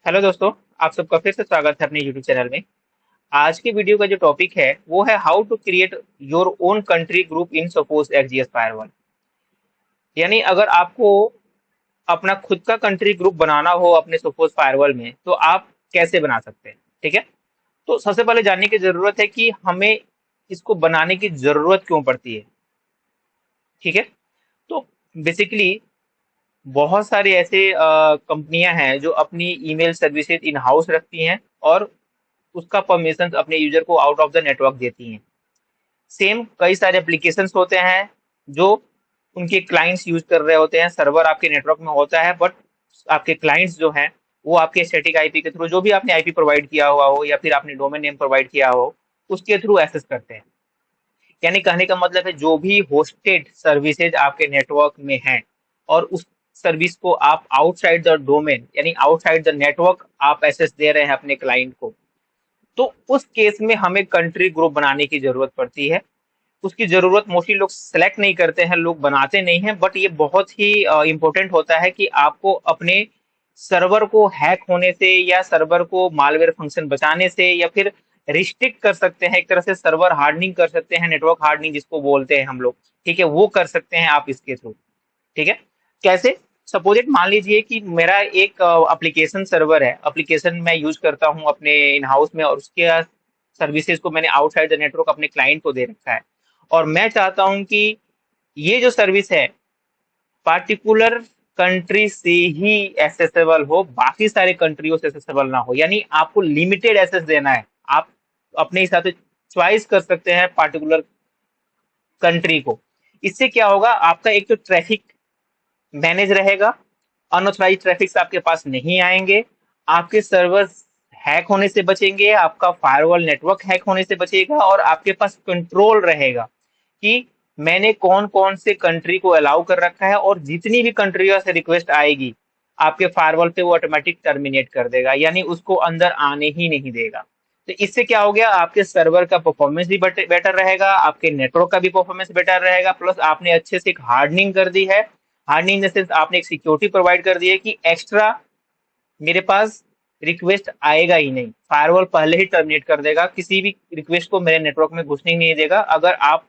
Hello दोस्तों। आप सबका फिर से स्वागत है अपने यूट्यूब चैनल में। आज की वीडियो का जो टॉपिक है वो है how to create your own country group in Sophos XGS firewall. यानी अगर आपको अपना खुद का कंट्री ग्रुप बनाना हो अपने सपोज फायरवॉल में तो आप कैसे बना सकते हैं। ठीक है, तो सबसे पहले जानने की जरूरत है कि हमें इसको बनाने की जरूरत क्यों पड़ती है। ठीक है, तो बेसिकली बहुत सारे ऐसे कंपनियां हैं जो अपनी ईमेल सर्विसेज इन हाउस रखती हैं और उसका परमिशन अपने यूजर को आउट ऑफ द नेटवर्क देती हैं। सेम कई सारे एप्लीकेशंस होते हैं जो उनके क्लाइंट्स यूज कर रहे होते हैं, सर्वर आपके नेटवर्क में होता है, बट आपके क्लाइंट्स जो हैं वो आपके स्टैटिक आईपी के थ्रू, जो भी आपने आईपी प्रोवाइड किया हुआ हो या फिर आपने डोमेन नेम प्रोवाइड किया हो, उसके थ्रू एक्सेस करते हैं। यानी कहने का मतलब है जो भी होस्टेड सर्विसेज आपके नेटवर्क में हैं और उस सर्विस को आप आउटसाइड द डोमेन यानी आउटसाइड द नेटवर्क आप एक्सेस दे रहे हैं अपने क्लाइंट को, तो उस केस में हमें कंट्री ग्रुप बनाने की जरूरत पड़ती है। उसकी जरूरत मोस्टली लोग सेलेक्ट नहीं करते हैं, लोग बनाते नहीं हैं, बट ये बहुत ही इंपॉर्टेंट होता है कि आपको अपने सर्वर को हैक होने से या सर्वर को मालवेयर फंक्शन बचाने से या फिर रिस्ट्रिक्ट कर सकते हैं, एक तरह से सर्वर हार्डनिंग कर सकते हैं, नेटवर्क हार्डनिंग जिसको बोलते हैं हम लोग। ठीक है, वो कर सकते हैं आप इसके थ्रू। ठीक है, कैसे? सपोज इट मान लीजिए कि मेरा एक एप्लीकेशन सर्वर है, एप्लीकेशन मैं यूज करता हूँ अपने इन हाउस में और उसके सर्विसेज को मैंने आउटसाइड द नेटवर्क अपने क्लाइंट को दे रखा है और मैं चाहता हूँ कि ये जो सर्विस है पार्टिकुलर कंट्री से ही एक्सेसिबल हो, बाकी सारे कंट्रियों से एक्सेसिबल ना हो। यानी आपको लिमिटेड एक्सेस देना है, आप अपने हिसाब से चॉइस कर सकते हैं पार्टिकुलर कंट्री को। इससे क्या होगा, आपका एक तो ट्रैफिक मैनेज रहेगा, अनऑथराइज ट्रैफिक आपके पास नहीं आएंगे, आपके सर्वर्स हैक होने से बचेंगे, आपका फायरवॉल नेटवर्क हैक होने से बचेगा और आपके पास कंट्रोल रहेगा कि मैंने कौन कौन से कंट्री को अलाउ कर रखा है और जितनी भी कंट्रियों से रिक्वेस्ट आएगी आपके फायरवॉल पे वो ऑटोमेटिक टर्मिनेट कर देगा, यानी उसको अंदर आने ही नहीं देगा। तो इससे क्या हो गया, आपके सर्वर का परफॉर्मेंस भी बेटर रहेगा, आपके नेटवर्क का भी परफॉर्मेंस बेटर रहेगा, प्लस आपने अच्छे से एक हार्डनिंग कर दी है। हार्डनिंग इन द सेंस आपने एक सिक्योरिटी प्रोवाइड कर दी है कि एक्स्ट्रा मेरे पास रिक्वेस्ट आएगा ही नहीं, फायरवॉल पहले ही टर्मिनेट कर देगा, किसी भी रिक्वेस्ट को मेरे नेटवर्क में घुसने ही नहीं देगा। अगर आप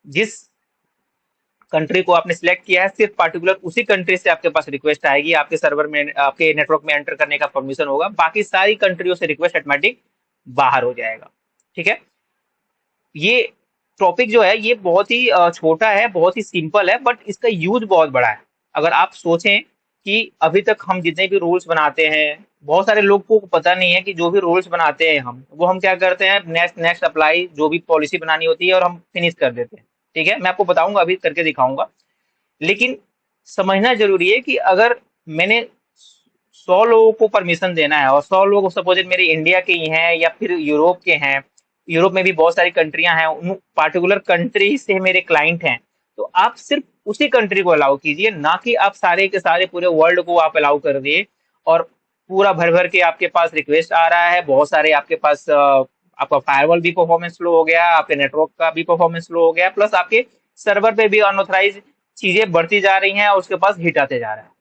जिस कंट्री को आपने सिलेक्ट किया है सिर्फ पार्टिकुलर उसी कंट्री से आपके पास रिक्वेस्ट आएगी, आपके सर्वर में आपके नेटवर्क में एंटर करने का परमिशन होगा, बाकी सारी कंट्रियों से रिक्वेस्ट ऑटोमेटिक बाहर हो जाएगा। ठीक है, ये टॉपिक जो है ये बहुत ही छोटा है, बहुत ही सिंपल है, बट इसका यूज बहुत बड़ा है। अगर आप सोचें कि अभी तक हम जितने भी रूल्स बनाते हैं, बहुत सारे लोग को पता नहीं है कि जो भी रूल्स बनाते हैं हम क्या करते हैं, नेक्स्ट नेक्स्ट अप्लाई जो भी पॉलिसी बनानी होती है और हम फिनिश कर देते हैं। ठीक है, मैं आपको बताऊंगा, अभी करके दिखाऊंगा। लेकिन समझना जरूरी है कि अगर मैंने 100 लोगों को परमिशन देना है और 100 लोग सपोज मेरे इंडिया के ही हैं या फिर यूरोप के हैं, यूरोप में भी बहुत सारी कंट्रियां हैं, उन पार्टिकुलर कंट्री से मेरे क्लाइंट हैं, तो आप सिर्फ उसी कंट्री को अलाउ कीजिए, ना कि आप सारे के सारे पूरे वर्ल्ड को आप अलाउ कर दिए और पूरा भर भर के आपके पास रिक्वेस्ट आ रहा है, बहुत सारे आपके पास आपका फायरवॉल भी परफॉर्मेंस स्लो हो गया, आपके नेटवर्क का भी परफॉर्मेंस स्लो हो गया, प्लस आपके सर्वर पे भी अनऑथराइज चीजें बढ़ती जा रही हैं और उसके पास हिट आते जा रहा है।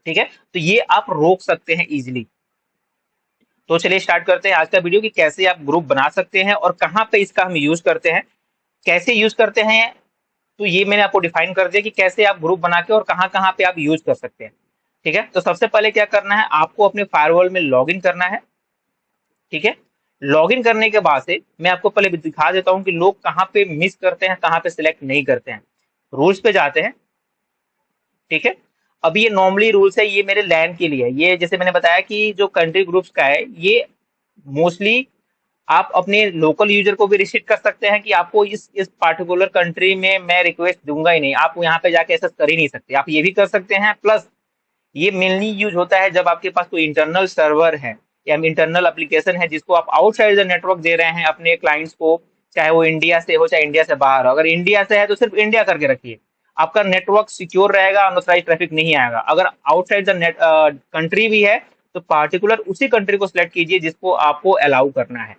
ठीक है, तो ये आप रोक सकते हैं इजिली। तो चलिए स्टार्ट करते हैं आज का वीडियो कि कैसे आप ग्रुप बना सकते हैं और कहाँ पे इसका हम यूज करते हैं, कैसे यूज करते हैं। तो ये मैंने आपको डिफाइन कर दिया कि कैसे आप ग्रुप बना के और कहाँ कहाँ पे आप यूज कर सकते हैं। ठीक है, तो सबसे पहले क्या करना है, आपको अपने फायरवॉल में लॉग इन करना है। ठीक है, लॉग इन करने के बाद से मैं आपको पहले दिखा देता हूं कि लोग कहाँ पे मिस करते हैं, कहाँ पे सिलेक्ट नहीं करते हैं। रूल्स पे जाते हैं। ठीक है, अब ये नॉर्मली रूल्स है, ये मेरे लैंड के लिए है। ये जैसे मैंने बताया कि जो कंट्री ग्रुप्स का है ये मोस्टली आप अपने लोकल यूजर को भी रिस्ट्रिक्ट कर सकते हैं कि आपको इस पार्टिकुलर कंट्री में मैं रिक्वेस्ट दूंगा ही नहीं, आप यहाँ पे जाके एक्सेस कर ही नहीं सकते, आप ये भी कर सकते हैं। प्लस ये मेनली यूज होता है जब आपके पास कोई इंटरनल सर्वर है या इंटरनल एप्लीकेशन है जिसको आप आउटसाइड द नेटवर्क दे रहे हैं अपने क्लाइंट्स को, चाहे वो इंडिया से हो चाहे इंडिया से बाहर हो। अगर इंडिया से है तो सिर्फ इंडिया करके रखिए, आपका नेटवर्क सिक्योर रहेगा, अनऑथराइज्ड ट्रैफिक नहीं आएगा। अगर आउटसाइड द नेट कंट्री भी है तो पार्टिकुलर उसी कंट्री को सिलेक्ट कीजिए जिसको आपको अलाउ करना है,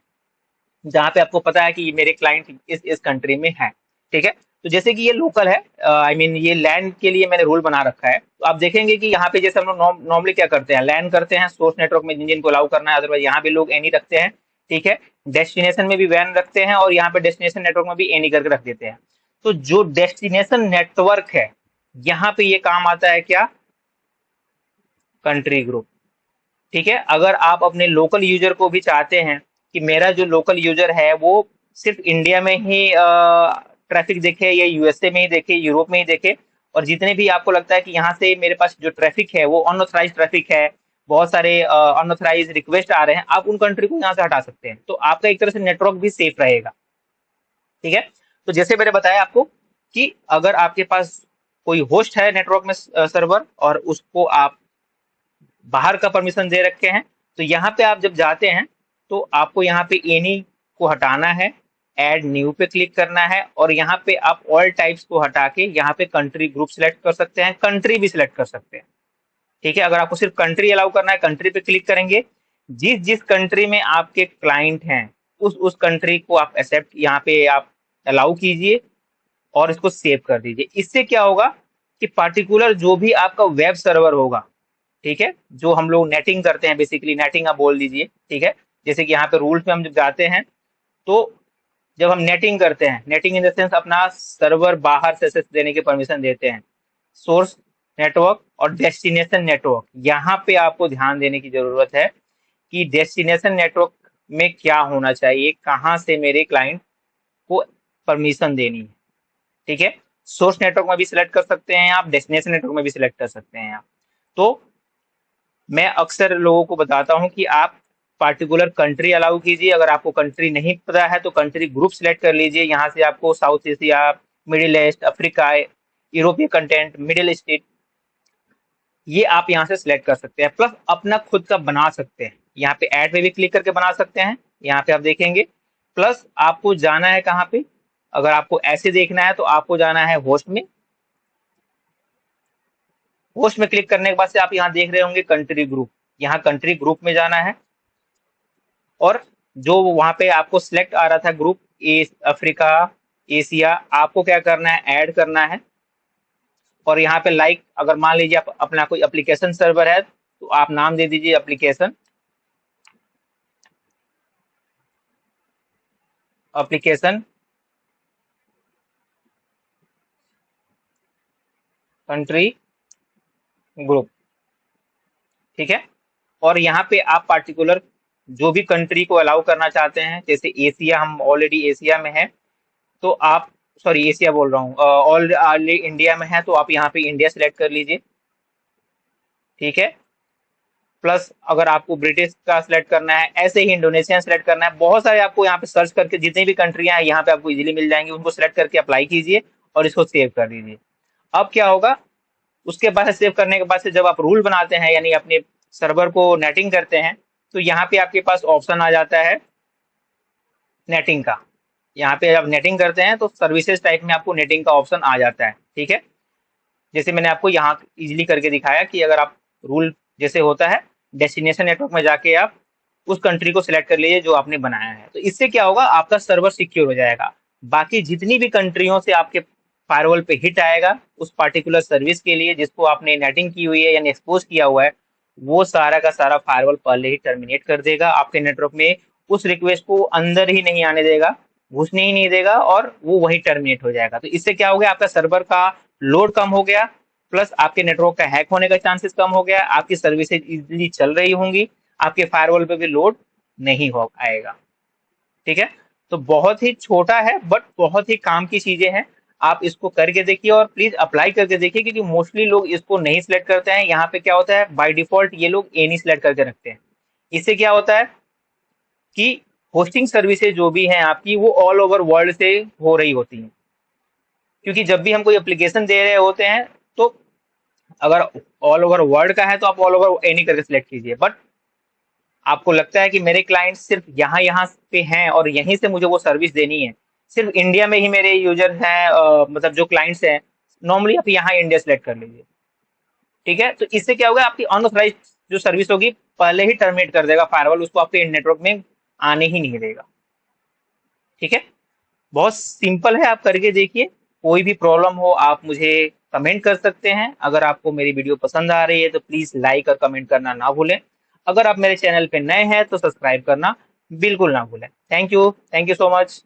जहां पे आपको पता है कि मेरे क्लाइंट इस कंट्री में है। ठीक है, तो जैसे कि ये लोकल है, आई मीन ये लैंड के लिए मैंने रूल बना रखा है। तो आप देखेंगे कि यहाँ पे जैसे हम लोग नॉर्मली क्या करते हैं, लैंड करते हैं सोर्स नेटवर्क में जिन जिनको अलाउ करना है, अदरवाइज यहाँ पे लोग एनी रखते हैं, ठीक है। डेस्टिनेशन में भी वैन रखते हैं और यहाँ पे डेस्टिनेशन नेटवर्क में भी एनी करके रख देते हैं। तो जो डेस्टिनेशन नेटवर्क है यहाँ पे ये काम आता है क्या, कंट्री ग्रुप, ठीक है। अगर आप अपने लोकल यूजर को भी चाहते हैं कि मेरा जो लोकल यूजर है वो सिर्फ इंडिया में ही ट्रैफिक देखे या यूएसए में ही देखे, यूरोप में ही देखे, और जितने भी आपको लगता है कि यहाँ से मेरे पास जो ट्रैफिक है वो अनऑथराइज ट्रैफिक है, बहुत सारे अनऑथराइज रिक्वेस्ट आ रहे हैं, आप उन कंट्री को यहाँ से हटा सकते हैं। तो आपका एक तरह से नेटवर्क भी सेफ रहेगा, ठीक है। तो जैसे मैंने बताया आपको कि अगर आपके पास कोई होस्ट है नेटवर्क में सर्वर और उसको आप बाहर का परमिशन दे रखे हैं, तो यहाँ पे आप जब जाते हैं तो आपको यहाँ पे एनी को हटाना है, ऐड न्यू पे क्लिक करना है, और यहाँ पे आप ऑल टाइप्स को हटा के यहाँ पे कंट्री ग्रुप सिलेक्ट कर सकते हैं, कंट्री भी सिलेक्ट कर सकते हैं, ठीक है। अगर आपको सिर्फ कंट्री अलाउ करना है, कंट्री पे क्लिक करेंगे, जिस जिस कंट्री में आपके क्लाइंट हैं उस कंट्री को आप एक्सेप्ट यहाँ पे आप अलाउ कीजिए और इसको सेव कर दीजिए। इससे क्या होगा कि पार्टिकुलर जो भी आपका वेब सर्वर होगा, ठीक है, जो हम लोग नेटिंग करते हैं, बेसिकली नेटिंग आप बोल दीजिए, ठीक है। जैसे कि यहाँ पे रूल्स में हम जब जाते हैं तो जब हम नेटिंग करते हैं, नेटिंग इन द सेंस अपना सर्वर बाहर से एक्सेस देने की परमिशन देते हैं, सोर्स नेटवर्क और डेस्टिनेशन नेटवर्क, यहाँ पे आपको ध्यान देने की जरूरत है कि डेस्टिनेशन नेटवर्क में क्या होना चाहिए, कहाँ से मेरे क्लाइंट को परमिशन देनी है, ठीक है। सोर्स नेटवर्क में भी सिलेक्ट कर सकते हैं आप, डेस्टिनेशन नेटवर्क में भी सिलेक्ट कर सकते हैं आप। तो मैं अक्सर लोगों को बताता हूं कि आप पार्टिकुलर कंट्री अलाउ कीजिए, अगर आपको कंट्री नहीं पता है तो कंट्री ग्रुप सिलेक्ट कर लीजिए। यहाँ से आपको south Asia, middle east, Africa, यूरोपीय कंटेंट, मिडिल ईस्ट, ये आप यहाँ से सिलेक्ट कर सकते हैं, प्लस अपना खुद का बना सकते हैं। यहाँ पे ऐड पे भी क्लिक करके बना सकते हैं, यहाँ पे आप देखेंगे। प्लस आपको जाना है कहाँ पे, अगर आपको ऐसे देखना है तो आपको जाना है होस्ट में, होस्ट में क्लिक करने के बाद से आप यहाँ देख रहे होंगे कंट्री ग्रुप, यहाँ कंट्री ग्रुप में जाना है, और जो वहां पे आपको सिलेक्ट आ रहा था ग्रुप अफ्रीका, एशिया, आपको क्या करना है, ऐड करना है। और यहाँ पे लाइक अगर मान लीजिए आप अपना कोई एप्लीकेशन सर्वर है तो आप नाम दे दीजिए एप्लीकेशन, कंट्री ग्रुप, ठीक है। और यहाँ पे आप पार्टिकुलर जो भी कंट्री को अलाउ करना चाहते हैं, जैसे एशिया, हम ऑलरेडी एशिया में है तो आप, सॉरी एशिया बोल रहा हूँ, ऑलरेडी इंडिया में है तो आप यहाँ पे इंडिया सिलेक्ट कर लीजिए, ठीक है। प्लस अगर आपको ब्रिटिश का सिलेक्ट करना है, ऐसे ही इंडोनेशियन सिलेक्ट करना है, बहुत सारे आपको यहाँ पे सर्च करके जितनी भी कंट्रियां हैं यहाँ पे आपको इजीली मिल जाएंगी, उनको सिलेक्ट करके अप्लाई कीजिए और इसको सेव कर दीजिए। अब क्या होगा, उसके बाद सेव करने के बाद से जब आप रूल बनाते हैं यानी अपने सर्वर को नेटिंग करते हैं, तो यहाँ पे आपके पास ऑप्शन आ जाता है नेटिंग का। यहाँ पे आप नेटिंग करते हैं तो सर्विसेज टाइप में आपको नेटिंग का ऑप्शन आ जाता है, ठीक है। जैसे मैंने आपको यहाँ इजीली करके दिखाया कि अगर आप रूल जैसे होता है, डेस्टिनेशन नेटवर्क में जाके आप उस कंट्री को सिलेक्ट कर लीजिए जो आपने बनाया है, तो इससे क्या होगा, आपका सर्वर सिक्योर हो जाएगा। बाकी जितनी भी कंट्रियों से आपके फायरवॉल पे हिट आएगा उस पार्टिकुलर सर्विस के लिए जिसको आपने नेटिंग की हुई है यानी एक्सपोज किया हुआ है, वो सारा का सारा फायरवॉल पहले ही टर्मिनेट कर देगा आपके नेटवर्क में, उस रिक्वेस्ट को अंदर ही नहीं आने देगा, घुसने ही नहीं देगा, और वो वही टर्मिनेट हो जाएगा। तो इससे क्या हो गया, आपका सर्वर का लोड कम हो गया, प्लस आपके नेटवर्क का हैक होने का चांसेस कम हो गया, आपकी सर्विसेज इजीली चल रही होंगी, आपके फायरवॉल पे भी लोड नहीं हो आएगा, ठीक है। तो बहुत ही छोटा है बट बहुत ही काम की चीजें हैं, आप इसको करके देखिए और प्लीज अप्लाई करके देखिए, क्योंकि मोस्टली लोग इसको नहीं सिलेक्ट करते हैं। यहाँ पे क्या होता है, बाय डिफॉल्ट ये लोग एनी सिलेक्ट करके रखते हैं। इससे क्या होता है कि होस्टिंग सर्विसेज जो भी हैं आपकी वो ऑल ओवर वर्ल्ड से हो रही होती हैं, क्योंकि जब भी हम कोई एप्लीकेशन दे रहे होते हैं तो अगर ऑल ओवर वर्ल्ड का है तो आप ऑल ओवर एनी करके सिलेक्ट कीजिए, बट आपको लगता है कि मेरे क्लाइंट सिर्फ यहाँ यहाँ पे हैं और यहीं से मुझे वो सर्विस देनी है, सिर्फ इंडिया में ही मेरे यूजर हैं, मतलब जो क्लाइंट्स हैं, नॉर्मली आप यहाँ इंडिया सेलेक्ट कर लीजिए, ठीक है। तो इससे क्या होगा, आपकी अनऑथराइज जो सर्विस होगी पहले ही टर्मिनेट कर देगा फायरवॉल, उसको आपके नेटवर्क में आने ही नहीं देगा, ठीक है। बहुत सिंपल है, आप करके देखिए, कोई भी प्रॉब्लम हो आप मुझे कमेंट कर सकते हैं। अगर आपको मेरी वीडियो पसंद आ रही है तो प्लीज लाइक और कमेंट करना ना भूलें। अगर आप मेरे चैनल पे नए हैं तो सब्सक्राइब करना बिल्कुल ना भूलें। Thank you so much.